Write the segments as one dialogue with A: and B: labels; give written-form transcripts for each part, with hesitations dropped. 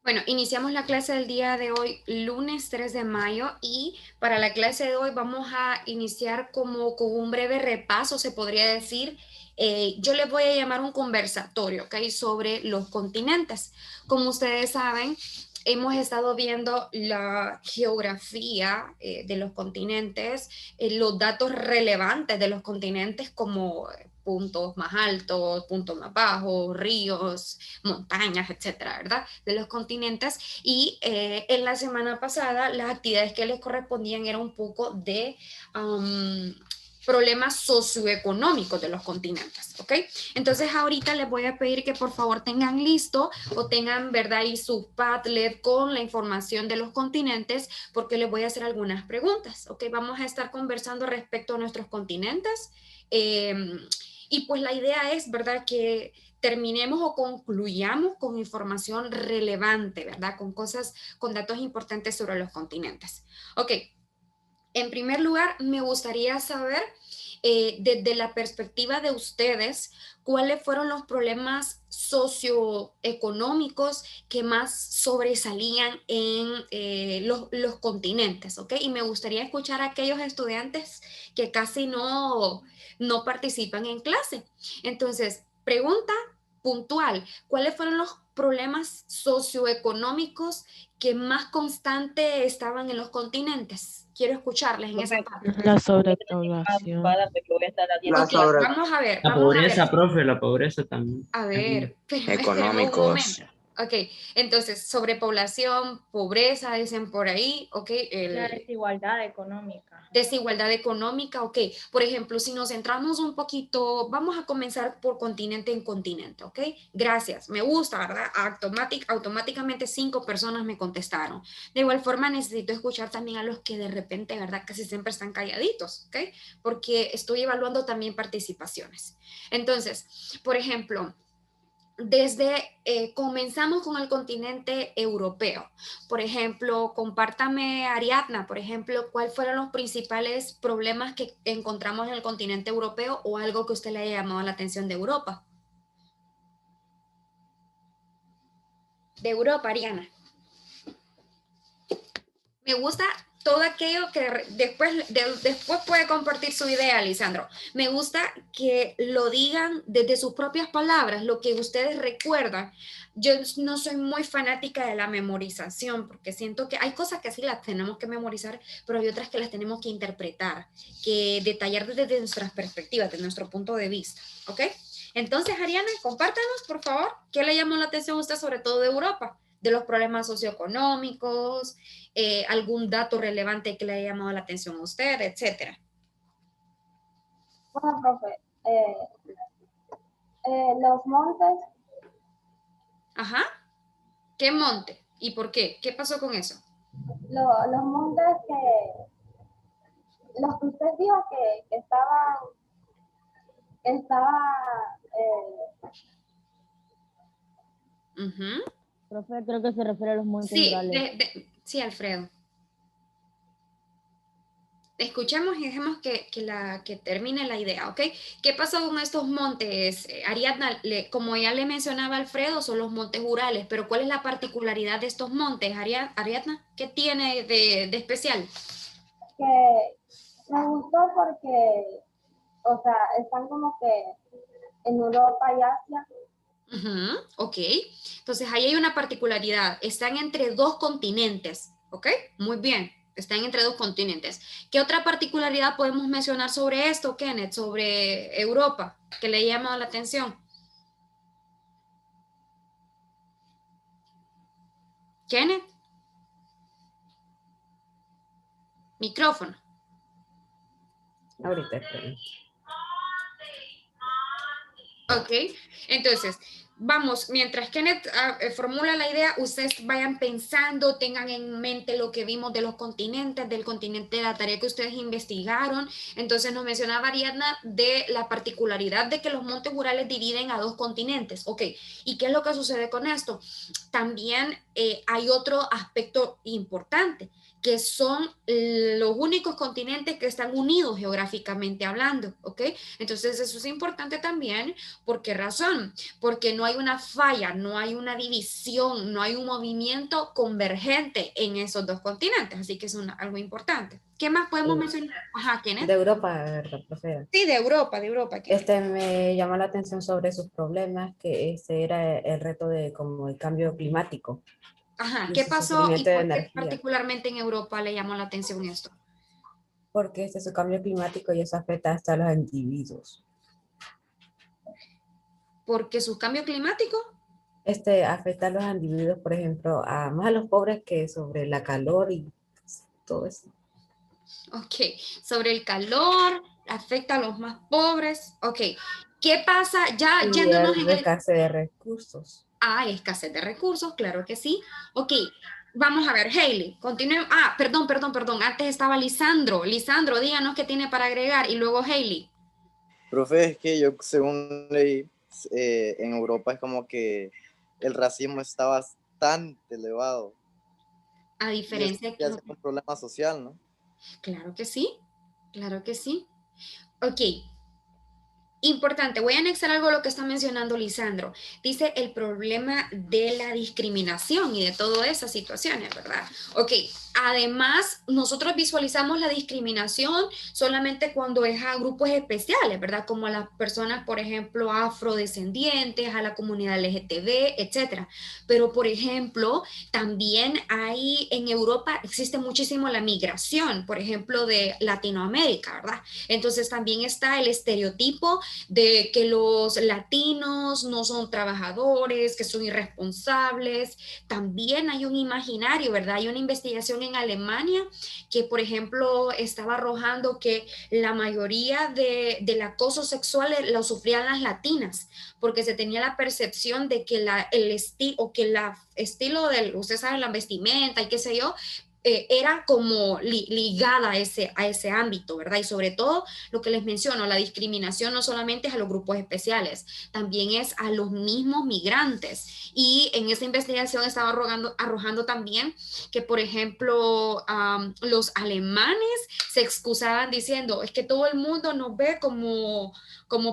A: Bueno, iniciamos la clase del día de hoy, lunes 3 de mayo, y para la clase de hoy vamos a iniciar como con un breve repaso, se podría decir. Yo les voy a llamar un conversatorio, ¿ok? Sobre los continentes. Como ustedes saben, hemos estado viendo la geografía de los continentes, los datos relevantes de los continentes como puntos más altos, puntos más bajos, ríos, montañas, etcétera, ¿verdad? De los continentes. Y en la semana pasada, las actividades que les correspondían era un poco de problemas socioeconómicos de los continentes, ¿ok? Entonces ahorita les voy a pedir que por favor tengan listo o tengan, ¿verdad? Ahí su Padlet con la información de los continentes, porque les voy a hacer algunas preguntas, ¿ok? Vamos a estar conversando respecto a nuestros continentes. Eh, y pues la idea es, ¿verdad? Que terminemos o concluyamos con información relevante, ¿verdad? Con cosas, con datos importantes sobre los continentes. Ok, en primer lugar, me gustaría saber, desde la perspectiva de ustedes, cuáles fueron los problemas socioeconómicos que más sobresalían en los continentes, ¿ok? Y me gustaría escuchar a aquellos estudiantes que casi no participan en clase. Entonces, pregunta puntual, ¿cuáles fueron los problemas socioeconómicos que más constante estaban en los continentes? Quiero escucharles en esa
B: Profe,
A: parte.
C: La
B: va
C: sobrepoblación.
B: a dar que voy a estar a 10
D: La
A: Ok,
B: clases.
D: sobre
E: La
A: vamos a ver.
E: pobreza, profe, la pobreza también.
A: A ver, esperemos un
D: económicos.
A: momento. Ok, entonces, sobrepoblación, pobreza, dicen por ahí, ok,
F: La desigualdad económica.
A: desigualdad económica, ok. Por ejemplo, si nos centramos un poquito, vamos a comenzar por continente en continente, ok. Gracias, me gusta, ¿verdad? Automáticamente 5 personas me contestaron. De igual forma, necesito escuchar también a los que de repente, ¿verdad? Casi siempre están calladitos, ok. Porque estoy evaluando también participaciones. Entonces, por ejemplo, comenzamos con el continente europeo. Por ejemplo, compártame, Ariadna, por ejemplo, ¿cuáles fueron los principales problemas que encontramos en el continente europeo o algo que usted le haya llamado la atención de Europa? De Europa, Ariana. Me gusta todo aquello que después puede compartir su idea, Lisandro. Me gusta que lo digan desde sus propias palabras, lo que ustedes recuerdan. Yo no soy muy fanática de la memorización, porque siento que hay cosas que sí las tenemos que memorizar, pero hay otras que las tenemos que interpretar, que detallar desde nuestras perspectivas, desde nuestro punto de vista, ¿ok? Entonces, Ariana, compártanos, por favor, ¿qué le llamó la atención a usted sobre todo de Europa? De los problemas socioeconómicos, algún dato relevante que le haya llamado la atención a usted, etcétera.
F: Bueno, profe, los montes,
A: Ajá. ¿Qué monte? ¿Y por qué? ¿Qué pasó con eso?
F: los montes los que usted dijo que estaba,
A: Ujú.
C: Profe, creo que se refiere a los montes
A: Sí,
C: Urales.
A: sí, Alfredo. Escuchemos y dejemos que termine la idea, ¿ok? ¿Qué pasó con estos montes? Ariadna, como ya le mencionaba Alfredo, son los montes Urales, pero ¿cuál es la particularidad de estos montes, Ariadna? ¿Qué tiene de especial?
F: que me gustó porque, o sea, están como que en Europa y Asia.
A: Ujú, ok, entonces ahí hay una particularidad, están entre dos continentes, ¿ok? Muy bien, están entre dos continentes. ¿Qué otra particularidad podemos mencionar sobre esto, Kenneth, sobre Europa, que le llama la atención? Kenneth, micrófono.
E: Ahorita, esperen.
A: Ok, entonces, vamos, mientras Kenneth formula la idea, ustedes vayan pensando, tengan en mente lo que vimos de los continentes, del continente, de la tarea que ustedes investigaron. Entonces nos mencionaba Ariadna de la particularidad de que los montes Urales dividen a dos continentes. Ok, ¿y qué es lo que sucede con esto? También hay otro aspecto importante, que son los únicos continentes que están unidos geográficamente hablando, ¿ok? Entonces eso es importante también. ¿Por qué razón? Porque no hay una falla, no hay una división, no hay un movimiento convergente en esos dos continentes, así que es algo importante. ¿Qué más podemos mencionar? Ajá, Kenneth.
B: De Europa, ¿verdad, profe?
A: Sí, de Europa, Kenneth.
B: Me llamó la atención sobre sus problemas, que ese era el reto de como el cambio climático
A: Ajá,
B: y
A: ¿qué
B: su
A: pasó y
B: sufrimiento de
A: por qué
B: energía,
A: particularmente en Europa le llamó la atención esto?
B: porque su cambio climático y eso afecta hasta a los individuos.
A: Porque su cambio climático.
B: Afecta a los individuos, por ejemplo, más a los pobres que sobre la calor y todo eso.
A: Ok, sobre el calor, afecta a los más pobres. Ok, ¿qué pasa? Ya
B: Y
A: yéndonos
B: el
A: en el...
B: escasez de recursos.
A: Ah, escasez de recursos, claro que sí. Ok, vamos a ver, Hailey, continúe. Ah, perdón, antes estaba Lisandro. Lisandro, díganos qué tiene para agregar y luego Hailey.
D: Profe, es que yo según leí, en Europa es como que el racismo está bastante elevado.
A: A
D: Y eso
A: diferencia
D: ya
A: de...
D: es un problema social, ¿no?
A: Claro que sí, claro que sí. Ok, importante, voy a anexar algo a lo que está mencionando Lisandro. Dice el problema de la discriminación y de todas esas situaciones, ¿verdad? Ok, además nosotros visualizamos la discriminación solamente cuando es a grupos especiales, ¿verdad? Como a las personas, por ejemplo, afrodescendientes, a la comunidad LGTB, etcétera. Pero, por ejemplo, también hay en Europa existe muchísimo la migración, por ejemplo, de Latinoamérica, ¿verdad? Entonces también está el estereotipo de que los latinos no son trabajadores, que son irresponsables. También hay un imaginario, ¿verdad? Hay una investigación en Alemania que, por ejemplo, estaba arrojando que la mayoría del acoso sexual lo sufrían las latinas, porque se tenía la percepción de que el estilo del, usted sabe, la vestimenta y qué sé yo, era como ligada a ese ámbito, ¿verdad? Y sobre todo, lo que les menciono, la discriminación no solamente es a los grupos especiales, también es a los mismos migrantes. Y en esa investigación estaba arrojando también que, por ejemplo, los alemanes se excusaban diciendo, es que todo el mundo nos ve como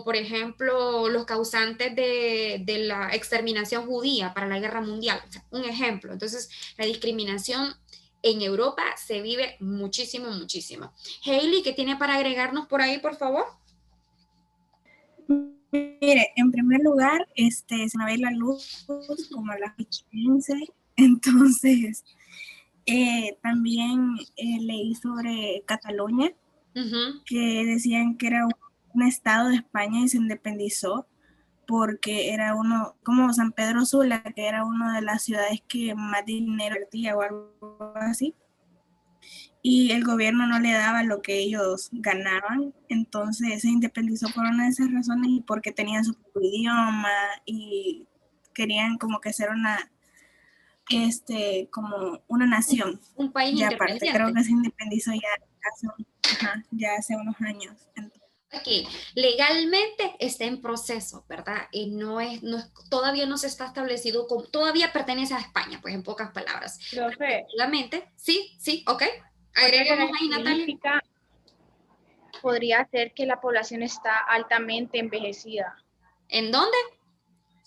A: por ejemplo, los causantes de la exterminación judía para la guerra mundial. O sea, un ejemplo. Entonces, la discriminación en Europa se vive muchísimo, muchísimo. Hailey, ¿qué tiene para agregarnos por ahí, por favor?
G: Mire, en primer lugar, se me va a ir la luz como a las 15, entonces también leí sobre Cataluña, que decían que era un estado de España y se independizó porque era uno, como San Pedro Sula, que era una de las ciudades que más dinero invertía o algo así, y el gobierno no le daba lo que ellos ganaban, entonces se independizó por una de esas razones y porque tenían su propio idioma y querían como que ser como una nación.
A: Un país
G: ya
A: independiente.
G: Aparte, creo que se independizó ya hace unos años.
A: Ok, legalmente está en proceso, ¿verdad? Y todavía no se está establecido, todavía pertenece a España, pues en pocas palabras.
H: Profe.
A: Legalmente, sí, ok. Agregamos ahí, Natalia.
H: Podría ser que la población está altamente envejecida.
A: ¿En dónde?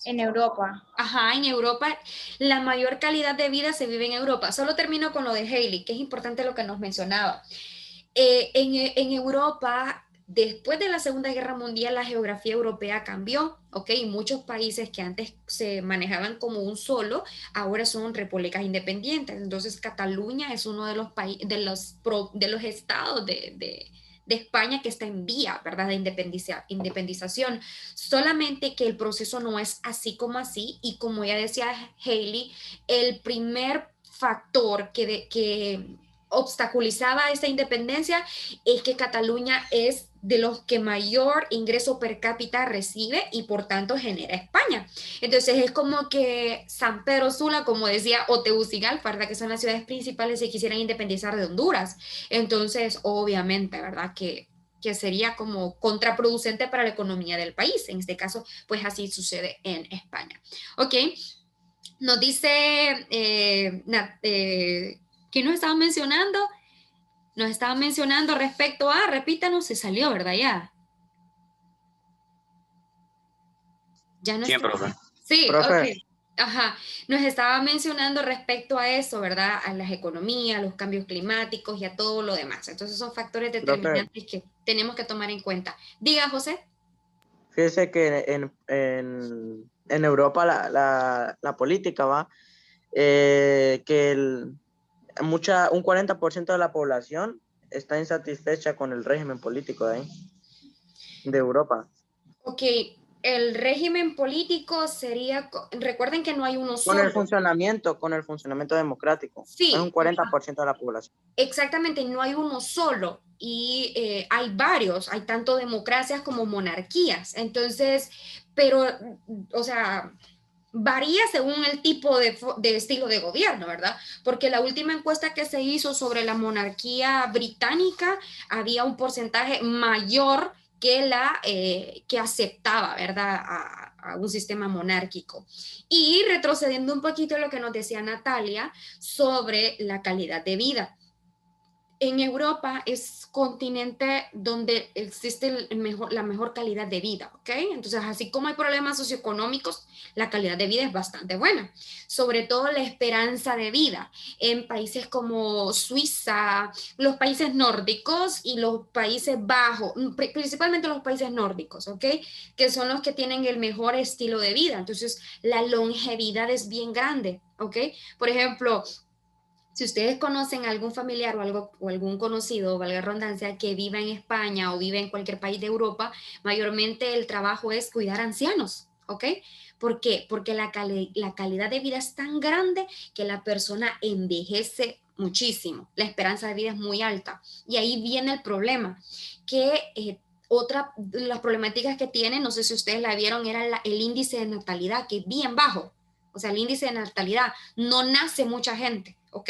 H: En Europa.
A: Ajá, en Europa la mayor calidad de vida se vive en Europa. Solo termino con lo de Hailey, que es importante lo que nos mencionaba. En Europa, después de la Segunda Guerra Mundial, la geografía europea cambió, ¿ok? Y muchos países que antes se manejaban como un solo, ahora son repúblicas independientes. Entonces, Cataluña es uno de los estados de España que está en vía, ¿verdad?, de independización. Solamente que el proceso no es así como así, y como ya decía Hailey, el primer factor que obstaculizaba esta independencia es que Cataluña es de los que mayor ingreso per cápita recibe y por tanto genera España. Entonces es como que San Pedro Sula, como decía, o Tegucigalpa, ¿verdad?, que son las ciudades principales, se quisieran independizar de Honduras. Entonces, obviamente, ¿verdad?, que sería como contraproducente para la economía del país. En este caso, pues así sucede en España. Ok. Nos dice, ¿quién nos estaba mencionando? Nos estaba mencionando respecto a, repítanos, se salió, ¿verdad? Ya no
I: Sí,
A: está.
I: profe.
A: Sí,
I: Profe.
A: ok. Ajá. Nos estaba mencionando respecto a eso, ¿verdad? A las economías, los cambios climáticos y a todo lo demás. Entonces son factores determinantes que tenemos que tomar en cuenta. Diga, José.
J: Fíjese que en Europa la política va, que un 40% de la población está insatisfecha con el régimen político de ahí, de Europa.
A: Ok, el régimen político sería, recuerden que no hay uno solo.
J: Con el funcionamiento democrático.
A: Sí.
J: Es un 40% de la población.
A: Exactamente, no hay uno solo y hay varios, hay tanto democracias como monarquías. Entonces, pero, o sea, varía según el tipo de estilo de gobierno, ¿verdad? Porque la última encuesta que se hizo sobre la monarquía británica había un porcentaje mayor que aceptaba, ¿verdad? A un sistema monárquico. Y retrocediendo un poquito a lo que nos decía Natalia sobre la calidad de vida. En Europa es continente donde existe la mejor calidad de vida, ¿ok? Entonces, así como hay problemas socioeconómicos, la calidad de vida es bastante buena. Sobre todo la esperanza de vida en países como Suiza, los países nórdicos y los Países Bajos, principalmente los países nórdicos, ¿ok? Que son los que tienen el mejor estilo de vida. Entonces, la longevidad es bien grande, ¿ok? Por ejemplo, si ustedes conocen a algún familiar o algún conocido, valga redundancia, que viva en España o vive en cualquier país de Europa, mayormente el trabajo es cuidar ancianos, ¿ok? ¿Por qué? Porque la calidad de vida es tan grande que la persona envejece muchísimo. La esperanza de vida es muy alta. Y ahí viene el problema, que otra de las problemáticas que tienen, no sé si ustedes la vieron, era el índice de natalidad, que es bien bajo. O sea, el índice de natalidad, no nace mucha gente, ¿ok?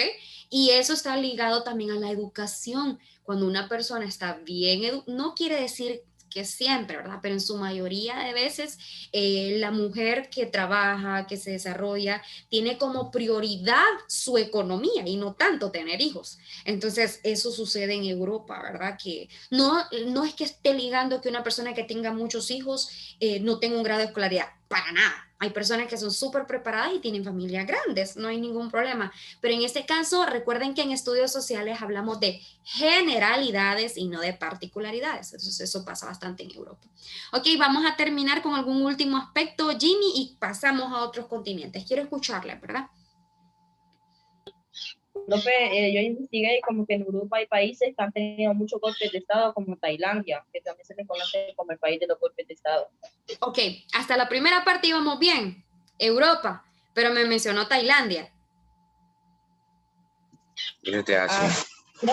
A: Y eso está ligado también a la educación. Cuando una persona está bien, no quiere decir que siempre, ¿verdad? Pero en su mayoría de veces, la mujer que trabaja, que se desarrolla, tiene como prioridad su economía y no tanto tener hijos. Entonces, eso sucede en Europa, ¿verdad? Que no es que esté ligando que una persona que tenga muchos hijos no tenga un grado de escolaridad, para nada. Hay personas que son súper preparadas y tienen familias grandes, no hay ningún problema. Pero en este caso, recuerden que en estudios sociales hablamos de generalidades y no de particularidades. Entonces, eso pasa bastante en Europa. Ok, vamos a terminar con algún último aspecto, Jimmy, y pasamos a otros continentes. Quiero escucharle, ¿verdad?
C: Profe, yo investigué y como que en Europa hay países que han tenido muchos golpes de Estado, como Tailandia, que también se le conoce como el país de los golpes de Estado.
A: Ok, hasta la primera parte íbamos bien, Europa, pero me mencionó Tailandia.
C: Creo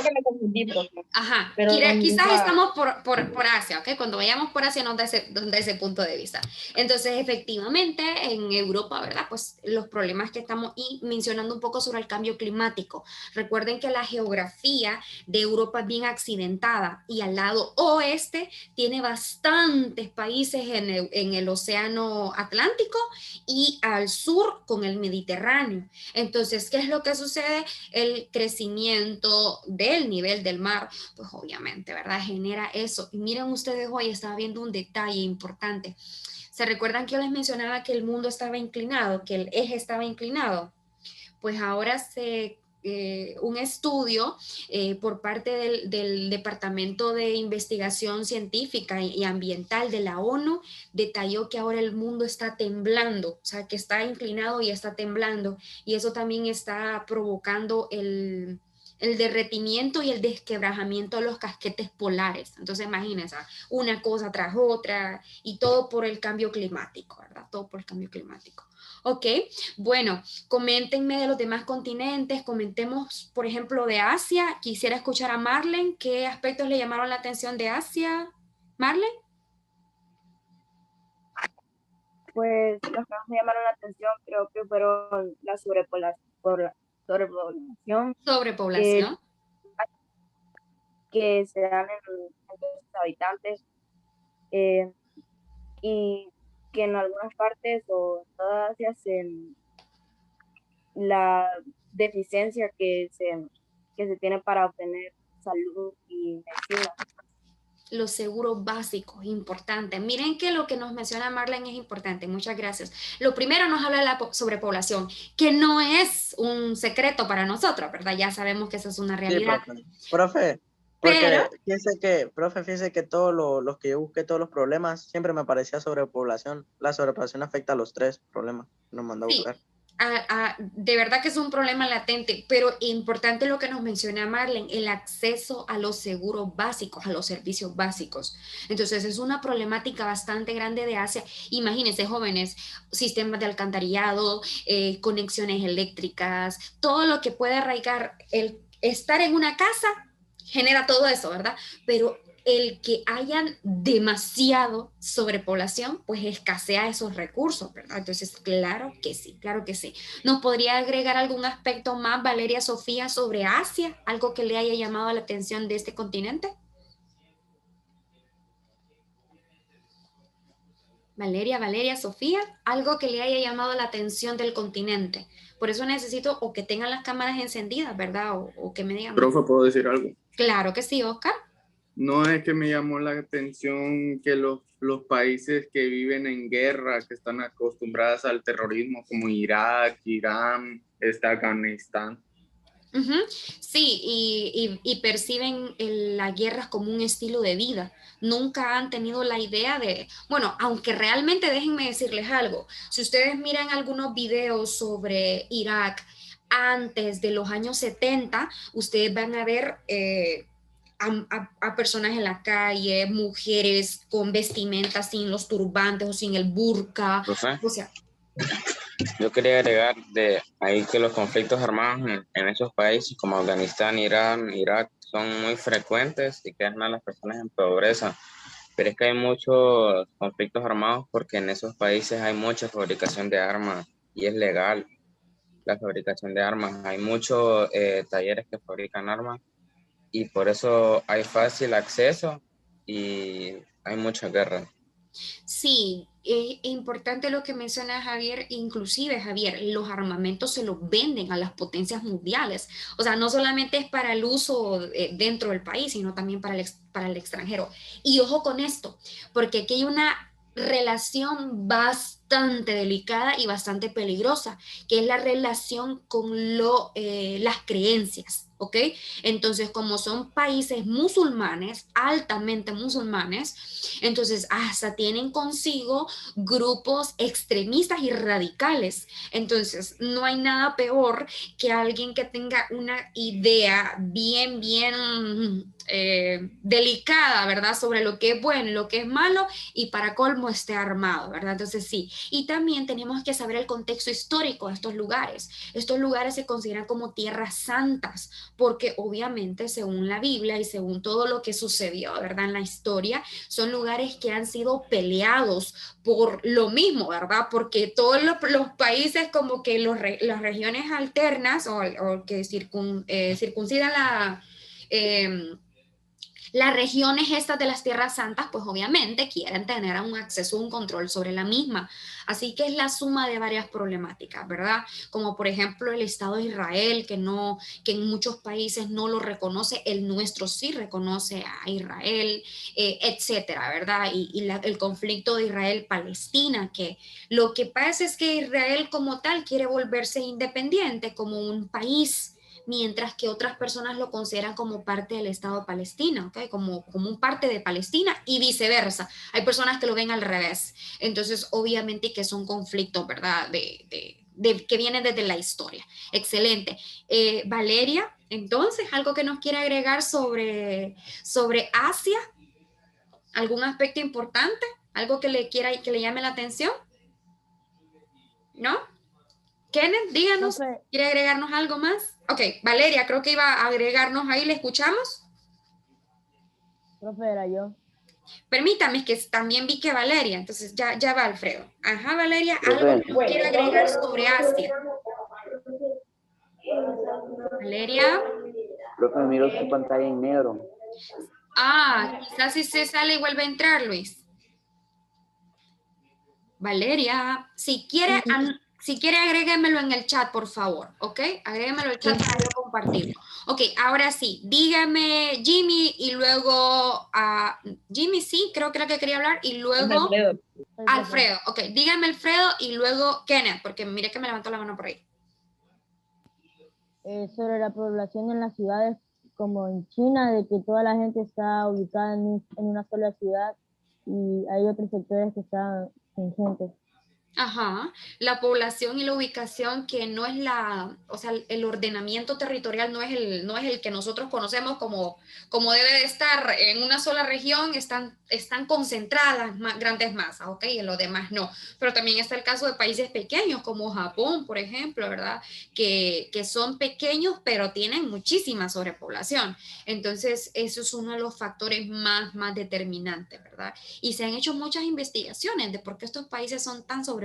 C: que me confundí, profe.
A: Ajá,
C: pero
A: quizás estamos por Asia, ¿ok? Cuando vayamos por Asia nos da ese punto de vista. Entonces, efectivamente, en Europa, ¿verdad? Pues los problemas que estamos mencionando un poco sobre el cambio climático. Recuerden que la geografía de Europa es bien accidentada y al lado oeste tiene bastantes países en el océano Atlántico y al sur con el Mediterráneo. Entonces, ¿qué es lo que sucede? El crecimiento del nivel del mar, pues obviamente, ¿verdad? Genera eso. Y miren ustedes, hoy estaba viendo un detalle importante. ¿Se recuerdan que yo les mencionaba que el mundo estaba inclinado, que el eje estaba inclinado? Pues ahora un estudio por parte del Departamento de Investigación Científica y Ambiental de la ONU detalló que ahora el mundo está temblando, o sea, que está inclinado y está temblando, y eso también está provocando el derretimiento y el desquebrajamiento de los casquetes polares. Entonces, imagínense, una cosa tras otra y todo por el cambio climático, ¿verdad? Todo por el cambio climático. Ok, bueno, coméntenme de los demás continentes, comentemos, por ejemplo, de Asia. Quisiera escuchar a Marlene. ¿Qué aspectos le llamaron la atención de Asia? Marlene.
K: Pues los que más me llamaron la atención creo que fueron la sobrepoblación.
A: Sobrepoblación.
K: Que se dan en sus habitantes y que en algunas partes o en toda Asia la deficiencia que se tiene para obtener salud y medicina.
A: Los seguros básicos, importante. Miren que lo que nos menciona Marlene es importante, muchas gracias. Lo primero nos habla de la sobrepoblación, que no es un secreto para nosotros, ¿verdad? Ya sabemos que eso es una realidad.
J: Sí, profe,
A: Pero,
J: porque fíjese que todos los que yo busqué, todos los problemas, siempre me parecía sobrepoblación. La sobrepoblación afecta a los 3 problemas que nos mandó a
A: sí,
J: buscar.
A: de verdad que es un problema latente, pero importante lo que nos menciona Marlene, el acceso a los seguros básicos, a los servicios básicos. Entonces es una problemática bastante grande de Asia. Imagínense, jóvenes, sistemas de alcantarillado, conexiones eléctricas, todo lo que puede arraigar el estar en una casa genera todo eso, ¿verdad? Pero el que hayan demasiado sobrepoblación, pues escasea esos recursos, ¿verdad? Entonces, claro que sí, claro que sí. ¿Nos podría agregar algún aspecto más, Valeria Sofía, sobre Asia? ¿Algo que le haya llamado la atención de este continente? Valeria Sofía, algo que le haya llamado la atención del continente. Por eso necesito o que tengan las cámaras encendidas, ¿verdad? O que me digan.
I: Profe, ¿puedo decir algo?
A: Claro que sí, Oscar.
I: No es que me llamó la atención que los países que viven en guerra, que están acostumbrados al terrorismo, como Irak, Irán, Afganistán.
A: Sí, y perciben las guerras como un estilo de vida. Nunca han tenido la idea de, bueno, aunque realmente déjenme decirles algo, si ustedes miran algunos videos sobre Irak antes de los años 70, ustedes van a ver a personas en la calle, mujeres con vestimenta sin los turbantes o sin el burka.
L: Profe,
A: O sea,
L: yo quería agregar de ahí que los conflictos armados en esos países como Afganistán, Irán, Irak son muy frecuentes y que dejan a las personas en pobreza. Pero es que hay muchos conflictos armados porque en esos países hay mucha fabricación de armas y es legal la fabricación de armas. Hay muchos talleres que fabrican armas y por eso hay fácil acceso y hay mucha guerra.
A: sí, es importante lo que menciona Javier, inclusive Javier, los armamentos se los venden a las potencias mundiales, o sea, no solamente es para el uso dentro del país, sino también para el extranjero. Y ojo con esto, porque aquí hay una relación bastante delicada y bastante peligrosa, que es la relación con las creencias. ¿Ok? Entonces, como son países musulmanes, altamente musulmanes, entonces hasta tienen consigo grupos extremistas y radicales. Entonces, no hay nada peor que alguien que tenga una idea bien delicada, ¿verdad? Sobre lo que es bueno y lo que es malo y para colmo esté armado, ¿verdad? Entonces, sí. Y también tenemos que saber el contexto histórico de estos lugares. Estos lugares se consideran como tierras santas porque obviamente según la Biblia y según todo lo que sucedió, ¿verdad? En la historia, son lugares que han sido peleados por lo mismo, ¿verdad? Porque todos los países como que las regiones alternas o que circuncidan las regiones estas de las tierras santas, pues obviamente quieren tener un acceso, un control sobre la misma. Así que es la suma de varias problemáticas, ¿verdad? Como por ejemplo el Estado de Israel, que en muchos países no lo reconoce, el nuestro sí reconoce a Israel, etcétera, ¿verdad? El conflicto de Israel-Palestina, que lo que pasa es que Israel como tal quiere volverse independiente como un país, mientras que otras personas lo consideran como parte del Estado de Palestina, ¿okay? Como un parte de Palestina y viceversa. Hay personas que lo ven al revés. Entonces, obviamente que son conflictos, ¿verdad? Que vienen desde la historia. Excelente. Valeria, entonces, ¿algo que nos quiere agregar sobre Asia? ¿Algún aspecto importante? ¿Algo que le llame la atención? ¿No? Kenneth, díganos,
K: Profe.
A: ¿quiere agregarnos algo más? Ok, Valeria, creo que iba a agregarnos ahí, ¿le escuchamos?
K: Profe, era yo.
A: Permítame, que también vi que Valeria, entonces ya va Alfredo. Ajá, Valeria, algo que quiere agregar sobre Asia. Valeria.
M: Profe, miro su pantalla en negro.
A: Quizás si se sale y vuelve a entrar, Luis. Valeria, si quiere Si quiere, agréguemelo en el chat, por favor, ¿ok? Agréguemelo en el chat para yo compartirlo. Ok, ahora sí, dígame Jimmy y luego Jimmy, sí, creo que quería hablar, y luego Alfredo. Ok, dígame Alfredo y luego Kenneth, porque mire que me levantó la mano por ahí.
N: Sobre la población en las ciudades como en China, de que toda la gente está ubicada en una sola ciudad y hay otros sectores que están sin gente.
A: Ajá, la población y la ubicación que no es o sea, el ordenamiento territorial no es el que nosotros conocemos como debe de estar en una sola región, están concentradas grandes masas, ¿ok? Y en lo demás no. Pero también está el caso de países pequeños como Japón, por ejemplo, ¿verdad? Que son pequeños pero tienen muchísima sobrepoblación. Entonces, eso es uno de los factores más determinantes, ¿verdad? Y se han hecho muchas investigaciones de por qué estos países son tan sobrepoblados,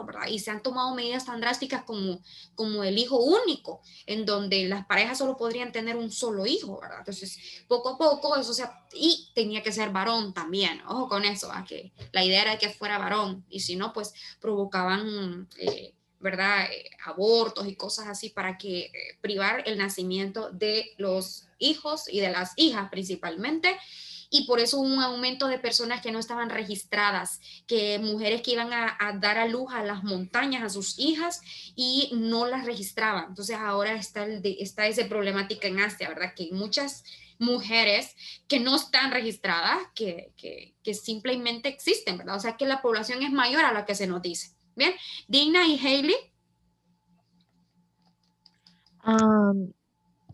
A: ¿verdad? Y se han tomado medidas tan drásticas como el hijo único, en donde las parejas solo podrían tener un solo hijo, ¿verdad? Entonces, poco a poco eso y tenía que ser varón también, ojo con eso, ¿verdad? Que la idea era que fuera varón, y si no, pues provocaban... ¿verdad? Abortos y cosas así para que privar el nacimiento de los hijos y de las hijas principalmente. Y por eso hubo un aumento de personas que no estaban registradas, que mujeres que iban a dar a luz a las montañas a sus hijas y no las registraban. Entonces ahora está esa problemática en Asia, ¿verdad? Que hay muchas mujeres que no están registradas, que simplemente existen, ¿verdad? O sea que la población es mayor a la que se nos dice. Bien, Dina y Hailey.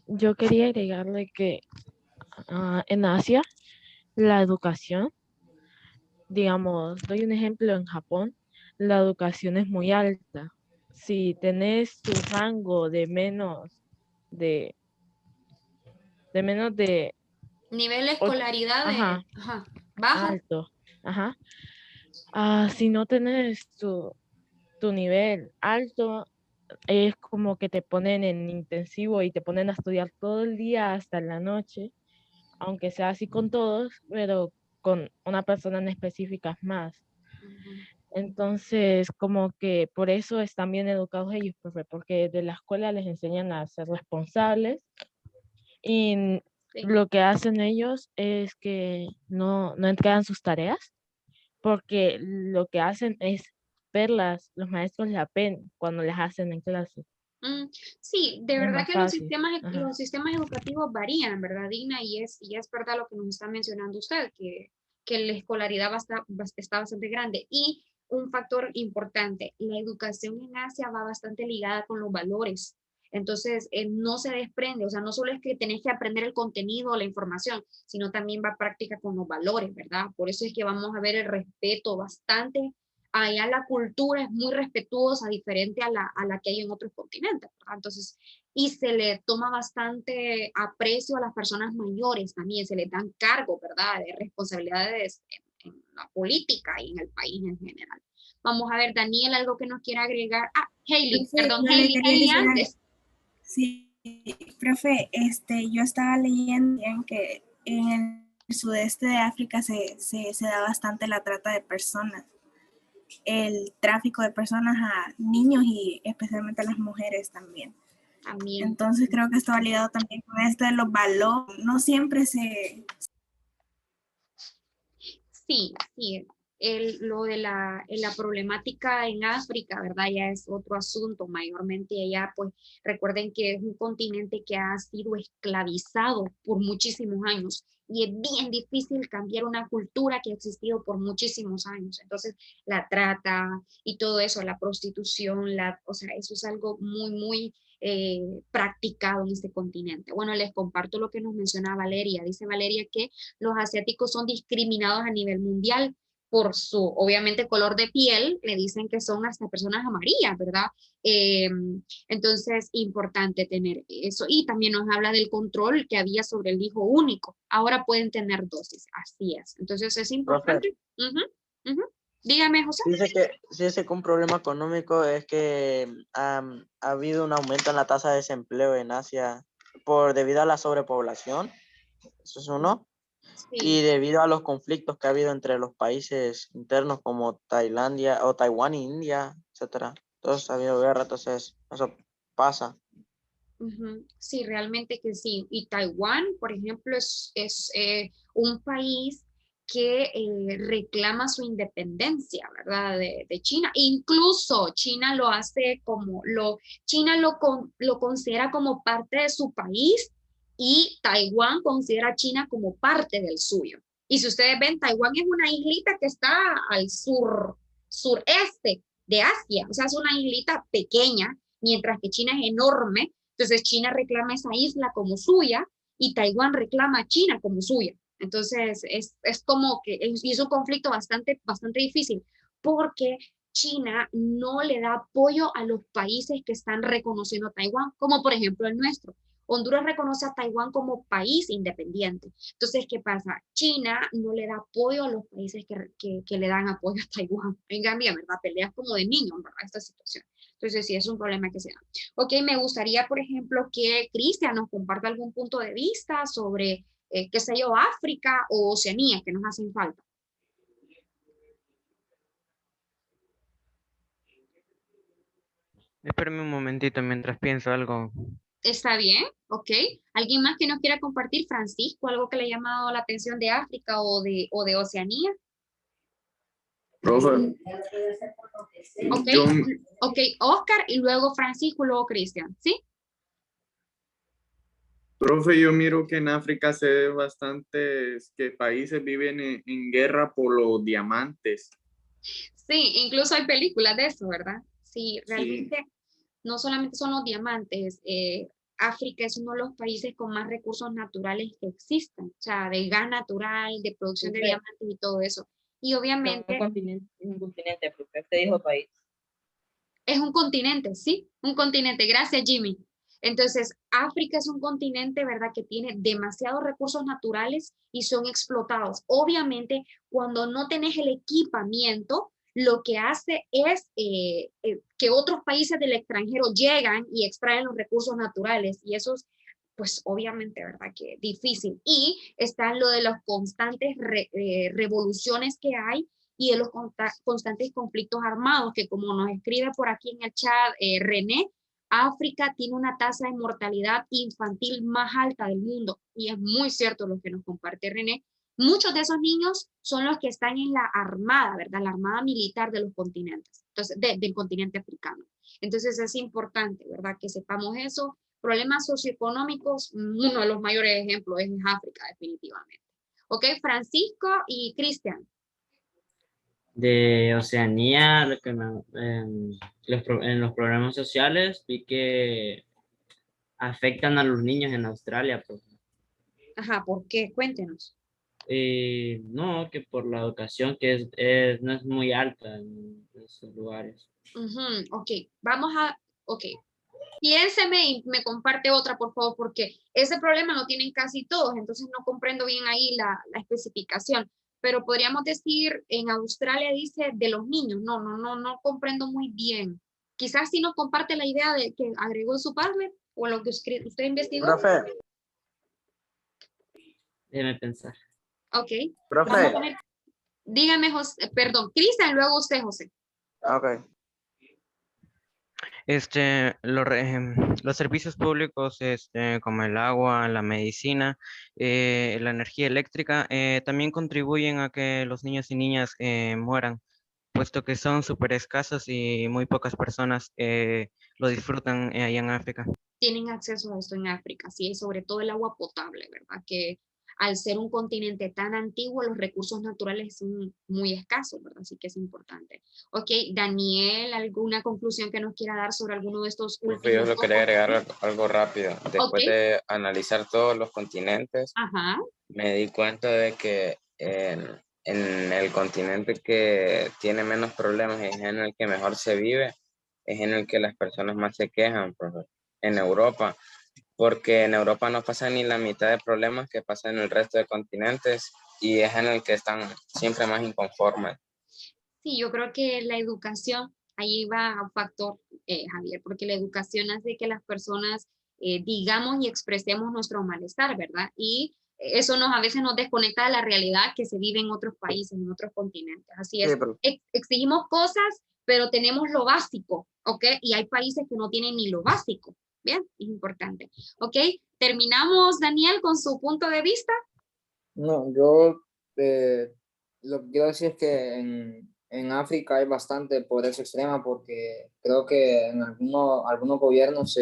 O: Yo quería agregarle que en Asia la educación, digamos, doy un ejemplo en Japón, la educación es muy alta. Si tenés tu rango de menos de
A: nivel de escolaridad bajo.
O: Alto. Ajá. Si no tenés tu nivel alto, es como que te ponen en intensivo y te ponen a estudiar todo el día hasta la noche, aunque sea así con todos, pero con una persona en específica más. Entonces, como que por eso están bien educados ellos, profe, porque de la escuela les enseñan a ser responsables y lo que hacen ellos es que no entregan sus tareas, porque lo que hacen es verlas, los maestros la ven cuando las hacen en clase.
A: Sí, de
O: Es
A: verdad
O: más
A: que
O: fácil.
A: los sistemas educativos varían, ¿verdad, Dina? Y es verdad lo que nos está mencionando usted, que la escolaridad está bastante grande. Y un factor importante, la educación en Asia va bastante ligada con los valores. Entonces, no se desprende, o sea, no solo es que tenés que aprender el contenido o la información, sino también va práctica con los valores, ¿verdad? Por eso es que vamos a ver el respeto bastante. Allá la cultura es muy respetuosa, diferente a la que hay en otros continentes, ¿verdad? Entonces, y se le toma bastante aprecio a las personas mayores también, se les dan cargos, ¿verdad? De responsabilidades en la política y en el país en general. Vamos a ver, Daniel, algo que nos quiera agregar. Hailey,
G: Sí,
A: perdón, Hailey antes.
G: Sí, profe, yo estaba leyendo que en el sudeste de África se da bastante la trata de personas, el tráfico de personas a niños y especialmente a las mujeres también. Entonces creo que esto va ligado también con esto de los valores. No siempre se...
A: Sí, lo de la problemática en África, ¿verdad? Ya es otro asunto, mayormente allá, pues recuerden que es un continente que ha sido esclavizado por muchísimos años y es bien difícil cambiar una cultura que ha existido por muchísimos años. Entonces, la trata y todo eso, la prostitución, o sea, eso es algo muy practicado en este continente. Bueno, les comparto lo que nos menciona Valeria. Dice Valeria que los asiáticos son discriminados a nivel mundial por su, obviamente, color de piel, le dicen que son hasta personas amarillas, ¿verdad? Entonces, importante tener eso. Y también nos habla del control que había sobre el hijo único. Ahora pueden tener dosis, así es. Entonces, es importante. Dígame, José.
J: Dice que un problema económico es que ha habido un aumento en la tasa de desempleo en Asia debido a la sobrepoblación. Eso es uno. Sí. Y debido a los conflictos que ha habido entre los países internos como Tailandia o Taiwán e India, etcétera. Entonces ha habido guerra, entonces eso pasa.
A: Sí, realmente que sí. Y Taiwán, por ejemplo, es un país que reclama su independencia, ¿verdad? De China. Incluso China lo hace China lo considera como parte de su país y Taiwán considera a China como parte del suyo. Y si ustedes ven, Taiwán es una islita que está al sureste de Asia, o sea, es una islita pequeña, mientras que China es enorme. Entonces China reclama esa isla como suya y Taiwán reclama a China como suya. Entonces es como que es un conflicto bastante difícil porque China no le da apoyo a los países que están reconociendo a Taiwán, como por ejemplo el nuestro. Honduras reconoce a Taiwán como país independiente. Entonces, ¿qué pasa? China no le da apoyo a los países que le dan apoyo a Taiwán. En Gambia, ¿verdad? Peleas como de niños, ¿verdad? Esta situación. Entonces, sí, es un problema que se da. Ok, me gustaría, por ejemplo, que Cristian nos comparta algún punto de vista sobre, qué sé yo, África o Oceanía, que nos hacen falta.
P: Espérame un momentito mientras pienso algo.
A: ¿Está bien? Ok. ¿Alguien más que nos quiera compartir? Francisco, algo que le ha llamado la atención de África o de Oceanía.
I: Profe.
A: Ok, ok, Oscar y luego Francisco y luego Cristian, ¿sí?
I: Profe, yo miro que en África se ve bastantes que países viven en guerra por los diamantes.
A: Sí, incluso hay películas de eso, ¿verdad? Sí, realmente no solamente son los diamantes, África es uno de los países con más recursos naturales que existen, o sea, de gas natural, de producción de diamantes y todo eso. Y obviamente...
C: Un continente, porque usted dijo país.
A: Es un continente, sí, un continente. Gracias, Jimmy. Entonces, África es un continente, ¿verdad?, que tiene demasiados recursos naturales y son explotados. Obviamente, cuando no tenés el equipamiento, lo que hace es que otros países del extranjero llegan y extraen los recursos naturales y eso es, pues obviamente, ¿verdad?, que difícil. Y están lo de las constantes revoluciones que hay y de los constantes conflictos armados, que como nos escribe por aquí en el chat René, África tiene una tasa de mortalidad infantil más alta del mundo, y es muy cierto lo que nos comparte René. Muchos de esos niños son los que están en la armada, ¿verdad? La armada militar de los continentes, entonces, del continente africano. Entonces es importante, ¿verdad?, que sepamos eso. Problemas socioeconómicos, uno de los mayores ejemplos es África, definitivamente. Ok, Francisco y Cristian.
E: De Oceanía, en los programas sociales vi que afectan a los niños en Australia. Pues.
A: Ajá, ¿por qué? Cuéntenos.
E: No, que por la educación no es muy alta en esos lugares.
A: Ok, ok, piénseme y me comparte otra, por favor, porque ese problema lo tienen casi todos, entonces no comprendo bien ahí la especificación, pero podríamos decir, en Australia dice de los niños, no comprendo muy bien. Quizás si nos comparte la idea de que agregó su padre o lo que usted investigó.
J: Profe.
E: Déjeme pensar.
A: Ok.
J: Profe.
A: Vamos a poner, dígame, José, perdón, Cristian, luego usted, José.
J: Ok.
P: Los servicios públicos, como el agua, la medicina, la energía eléctrica, también contribuyen a que los niños y niñas mueran, puesto que son súper escasos y muy pocas personas lo disfrutan allá en África.
A: Tienen acceso a esto en África, sí, sobre todo el agua potable, ¿verdad? Que al ser un continente tan antiguo, los recursos naturales son muy escasos, ¿verdad? Así que es importante. Ok, Daniel, ¿alguna conclusión que nos quiera dar sobre alguno de estos últimos?
L: Yo lo quería agregar algo rápido. Después de analizar todos los continentes, me di cuenta de que en el continente que tiene menos problemas es en el que mejor se vive, es en el que las personas más se quejan, en Europa, porque en Europa no pasa ni la mitad de problemas que pasa en el resto de continentes y es en el que están siempre más inconformes.
A: Sí, yo creo que la educación, ahí va un factor, Javier, porque la educación hace que las personas digamos y expresemos nuestro malestar, ¿verdad? Y eso a veces nos desconecta de la realidad que se vive en otros países, en otros continentes. Así es,
J: Sí,
A: exigimos cosas, pero tenemos lo básico, ¿ok? Y hay países que no tienen ni lo básico, ¿bien? Es importante, ¿ok? Terminamos, Daniel, con su punto de vista.
Q: No, yo lo que quiero decir es que en África hay bastante pobreza extrema porque creo que en algunos gobiernos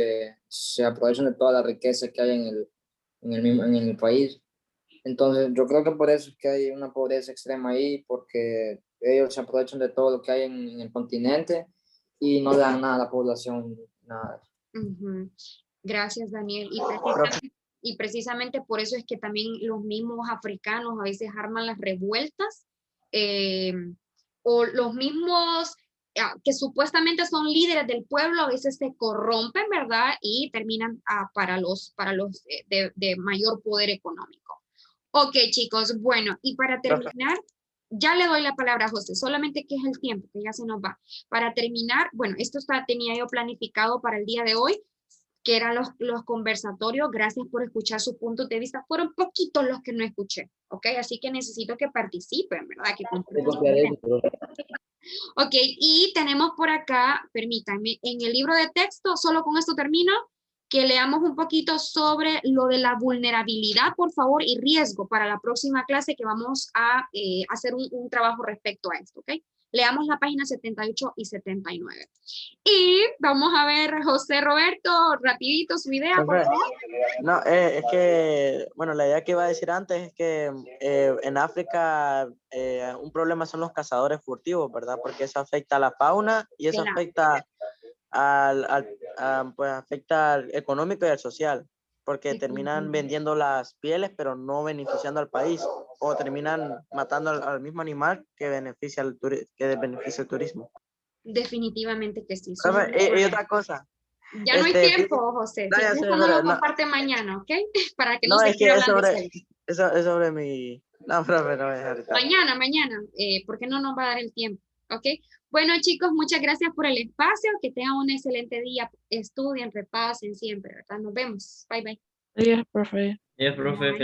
Q: se aprovechan de toda la riqueza que hay en el país. Entonces, yo creo que por eso es que hay una pobreza extrema ahí, porque ellos se aprovechan de todo lo que hay en el continente y no le dan nada a la población, nada.
A: Gracias, Daniel. Y precisamente por eso es que también los mismos africanos a veces arman las revueltas, o los mismos que supuestamente son líderes del pueblo a veces se corrompen, ¿verdad? Y terminan para los de mayor poder económico. Ok, chicos, bueno, y para terminar, ya le doy la palabra a José, solamente que es el tiempo, que ya se nos va. Para terminar, bueno, esto tenía yo planificado para el día de hoy, que eran los conversatorios. Gracias por escuchar sus puntos de vista. Fueron poquitos los que no escuché, ¿ok? Así que necesito que participen, ¿verdad? Que ok, y tenemos por acá, permítanme, en el libro de texto, solo con esto termino, que leamos un poquito sobre lo de la vulnerabilidad, por favor, y riesgo para la próxima clase que vamos a hacer un trabajo respecto a esto, ¿ok? Leamos la página 78 y 79. Y vamos a ver, José Roberto, rapidito su idea, por favor.
J: No, es que, bueno, la idea que iba a decir antes es que en África un problema son los cazadores furtivos, ¿verdad? Porque eso afecta a la fauna y eso afecta pues afecta al económico y al social, porque terminan vendiendo las pieles pero no beneficiando al país, o terminan matando al mismo animal que beneficia el turismo.
A: Definitivamente que sí.
J: Y otra cosa.
A: Ya no hay tiempo, José. Si no, lo comparte mañana, ¿ok? Para que no se quede hablando
J: es sobre mi... No, profe, no es ahorita.
A: Mañana, porque no nos va a dar el tiempo, ¿ok? Bueno, chicos, muchas gracias por el espacio. Que tengan un excelente día. Estudien, repasen siempre, ¿verdad? Nos vemos. Bye, bye.
O: Adiós, profe.
E: Adiós, profe.